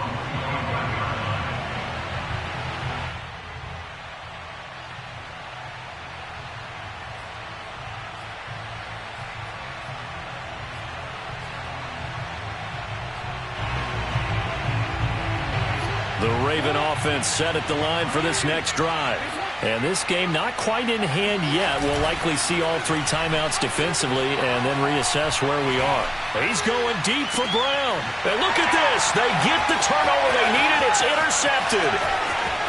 The Raven offense set at the line for this next drive. And this game not quite in hand yet. We'll likely see all 3 timeouts defensively and then reassess where we are. He's going deep for Brown. And look at this. They get the turnover they needed. It's intercepted.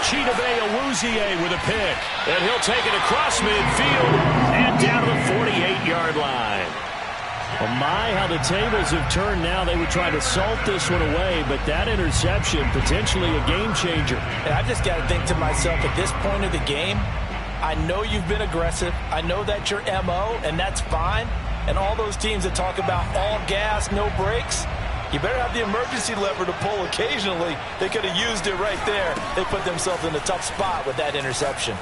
Chidobe Awuzie with a pick. And he'll take it across midfield and down to the 48-yard line. Oh my, how the tables have turned now. They would try to salt this one away, but that interception, potentially a game changer. And I just got to think to myself, at this point of the game, I know you've been aggressive. I know that's your MO, and that's fine. And all those teams that talk about all gas, no brakes, you better have the emergency lever to pull occasionally. They could have used it right there. They put themselves in a tough spot with that interception.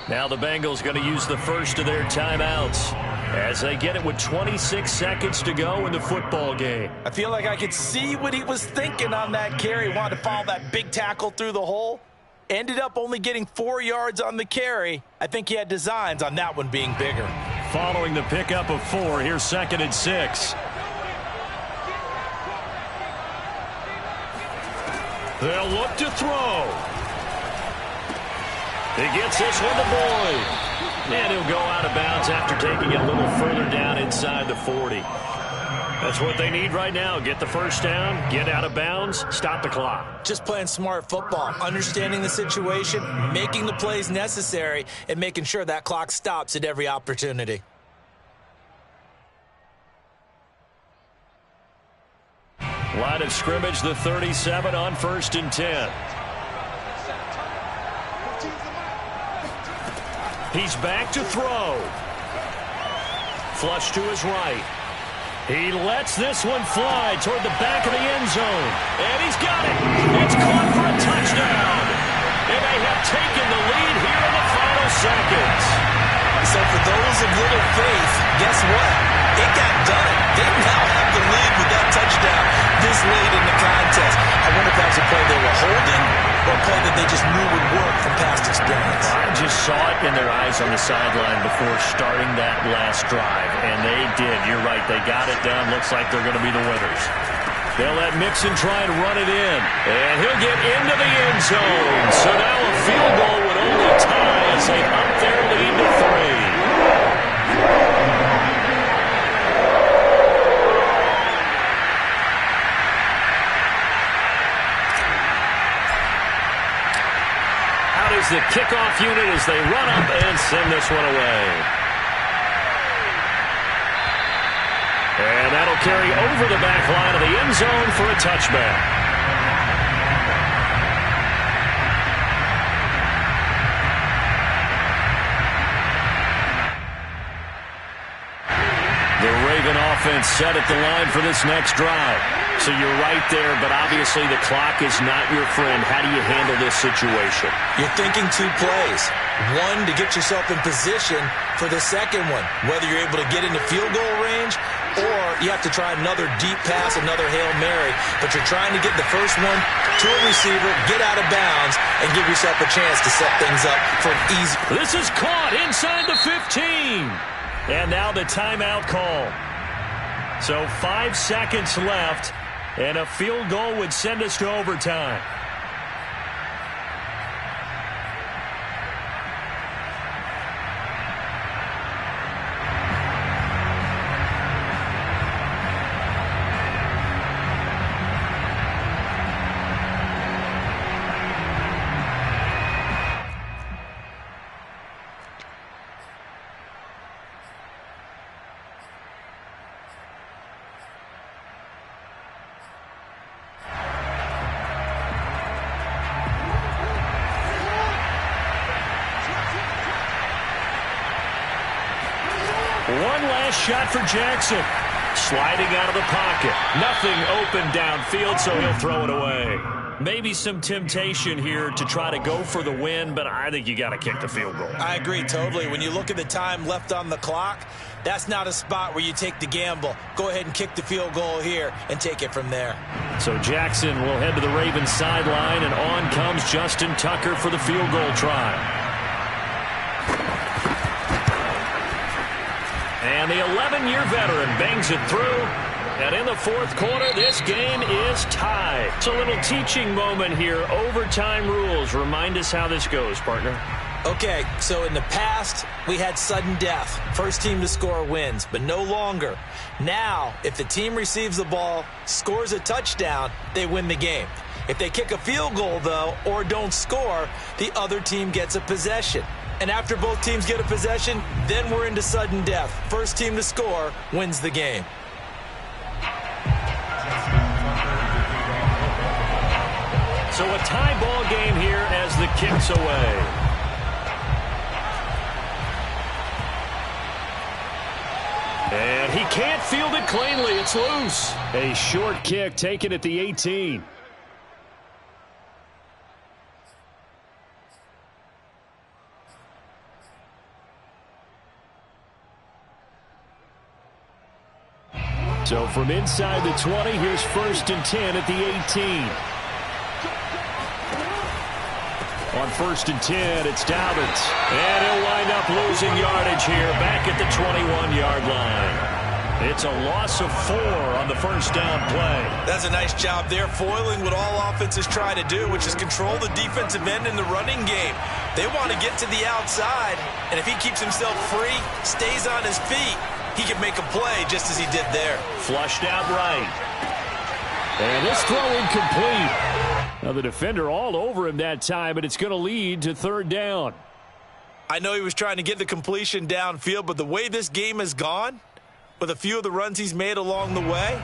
Now the Bengals going to use the first of their timeouts as they get it with 26 seconds to go in the football game. I feel like I could see what he was thinking on that carry. Wanted to follow that big tackle through the hole. Ended up only getting 4 yards on the carry. I think he had designs on that one being bigger. Following the pickup of 4, here's 2nd and 6. They'll look to throw. He gets this one to Boyd. And he'll go out of bounds after taking it a little further down inside the 40. That's what they need right now. Get the first down, get out of bounds, stop the clock. Just playing smart football, understanding the situation, making the plays necessary, and making sure that clock stops at every opportunity. Line of scrimmage, the 37 on 1st and 10. He's back to throw. Flush to his right. He lets this one fly toward the back of the end zone. And he's got it. It's caught for a touchdown. And they have taken the lead here in the final seconds. So for those of little faith, guess what? It got done. They now have the lead with that touchdown this late in the contest. I wonder if that's a play they were holding or a play that they just knew would work from past experience. I just saw it in their eyes on the sideline before starting that last drive, and they did. You're right. They got it done. Looks like they're going to be the winners. They'll let Mixon try and run it in, and he'll get into the end zone. So now a field goal would only tie as they up their lead to 3. Is the kickoff unit as they run up and send this one away. And that'll carry over the back line of the end zone for a touchback. The Raven offense set at the line for this next drive. So you're right there, but obviously the clock is not your friend. How do you handle this situation? You're thinking 2 plays. One, to get yourself in position for the second one, whether you're able to get into field goal range or you have to try another deep pass, another Hail Mary. But you're trying to get the first one to a receiver, get out of bounds, and give yourself a chance to set things up for an easy. This is caught inside the 15. And now the timeout call. So 5 seconds left. And a field goal would send us to overtime. One last shot for Jackson. Sliding out of the pocket. Nothing open downfield, so he'll throw it away. Maybe some temptation here to try to go for the win, but I think you got to kick the field goal. I agree totally. When you look at the time left on the clock, that's not a spot where you take the gamble. Go ahead and kick the field goal here and take it from there. So Jackson will head to the Ravens sideline, and on comes Justin Tucker for the field goal try. And the 11-year veteran bangs it through. And in the fourth quarter, this game is tied. It's a little teaching moment here. Overtime rules. Remind us how this goes, partner. Okay, so in the past, we had sudden death. First team to score wins, but no longer. Now, if the team receives the ball, scores a touchdown, they win the game. If they kick a field goal, though, or don't score, the other team gets a possession. And after both teams get a possession, then we're into sudden death. First team to score wins the game. So a tie ball game here as the kick's away. And he can't field it cleanly. It's loose. A short kick taken at the 18. So from inside the 20, here's 1st and 10 at the 18. On 1st and 10, it's Dobbins. And he'll wind up losing yardage here back at the 21-yard line. It's a loss of 4 on the first down play. That's a nice job there, foiling what all offenses try to do, which is control the defensive end in the running game. They want to get to the outside, and if he keeps himself free, stays on his feet, he can make a play just as he did there. Flushed out right. And this throw incomplete. Now the defender all over him that time, but it's going to lead to 3rd down. I know he was trying to get the completion downfield, but the way this game has gone, with a few of the runs he's made along the way,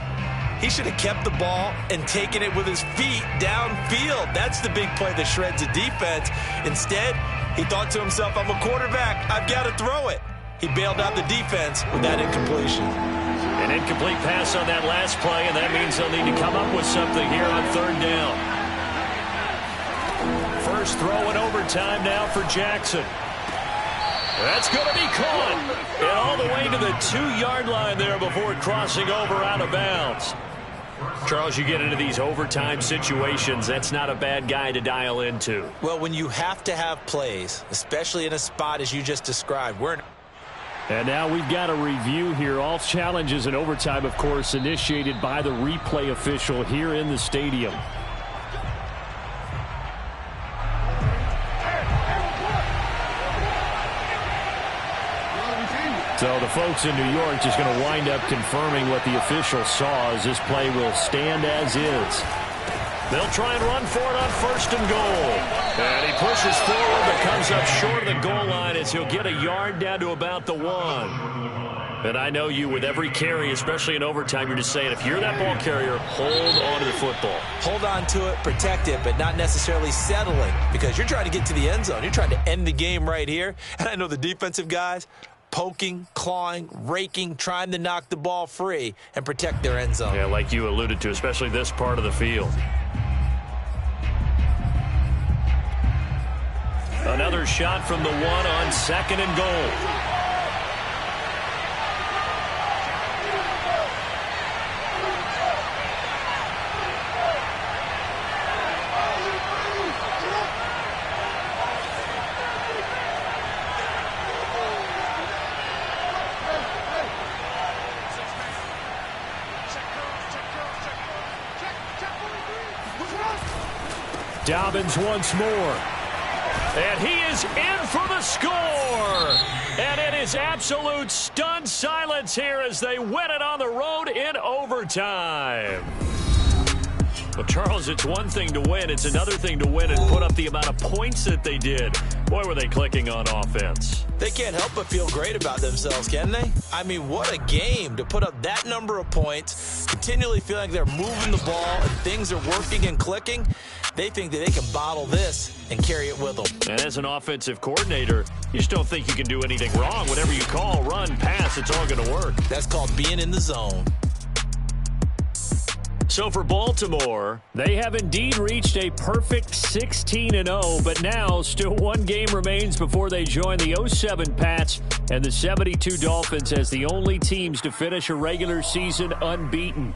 he should have kept the ball and taken it with his feet downfield. That's the big play that shreds a defense. Instead, he thought to himself, I'm a quarterback, I've got to throw it. He bailed out the defense with that incompletion. An incomplete pass on that last play, and that means they'll need to come up with something here on 3rd down. First throw in overtime now for Jackson. That's going to be caught. And all the way to the 2-yard line there before crossing over out of bounds. Charles, you get into these overtime situations, that's not a bad guy to dial into. Well, when you have to have plays, especially in a spot as you just described, And now we've got a review here. All challenges in overtime, of course, initiated by the replay official here in the stadium. So the folks in New York just going to wind up confirming what the official saw as this play will stand as is. They'll try and run for it on 1st and goal. And he pushes forward but comes up short of the goal line as he'll get a yard down to about the 1. And I know you, with every carry, especially in overtime, you're just saying, if you're that ball carrier, hold on to the football. Hold on to it, protect it, but not necessarily settling, because you're trying to get to the end zone. You're trying to end the game right here. And I know the defensive guys poking, clawing, raking, trying to knock the ball free and protect their end zone. Yeah, like you alluded to, especially this part of the field. Another shot from the 1 on 2nd and goal. Dobbins once more. And he is in for the score. And it is absolute stunned silence here as they win it on the road in overtime. Well, Charles, it's one thing to win. It's another thing to win and put up the amount of points that they did. Boy, were they clicking on offense. They can't help but feel great about themselves, can they? I mean, what a game to put up that number of points, continually feel like they're moving the ball and things are working and clicking. They think that they can bottle this and carry it with them. And as an offensive coordinator, you just don't think you can do anything wrong. Whatever you call, run, pass, it's all going to work. That's called being in the zone. So for Baltimore, they have indeed reached a perfect 16-0, but now still one game remains before they join the 07 Pats and the 72 Dolphins as the only teams to finish a regular season unbeaten.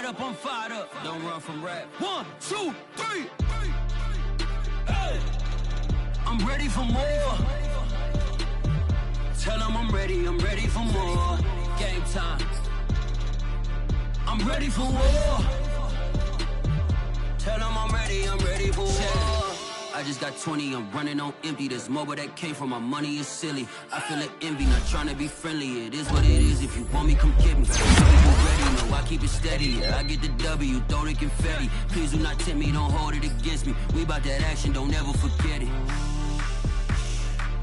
up, I'm fired up. Don't run from rap. 1, 2, 3. Hey. I'm ready for more. Tell them I'm ready for more. Game time. I'm ready for war. Tell them I'm ready for war. I just got 20, I'm running on empty. This mobile that came from my money is silly. I feel like envy, not trying to be friendly. It is what it is, if you want me, come get me. You ready, no, I keep it steady. I get the W, throw the confetti. Please do not tempt me, don't hold it against me. We about that action, don't ever forget it.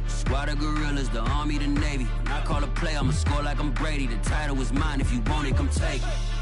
Squad of gorillas, the army, the navy. When I call a play, I'ma score like I'm Brady. The title is mine, if you want it, come take it.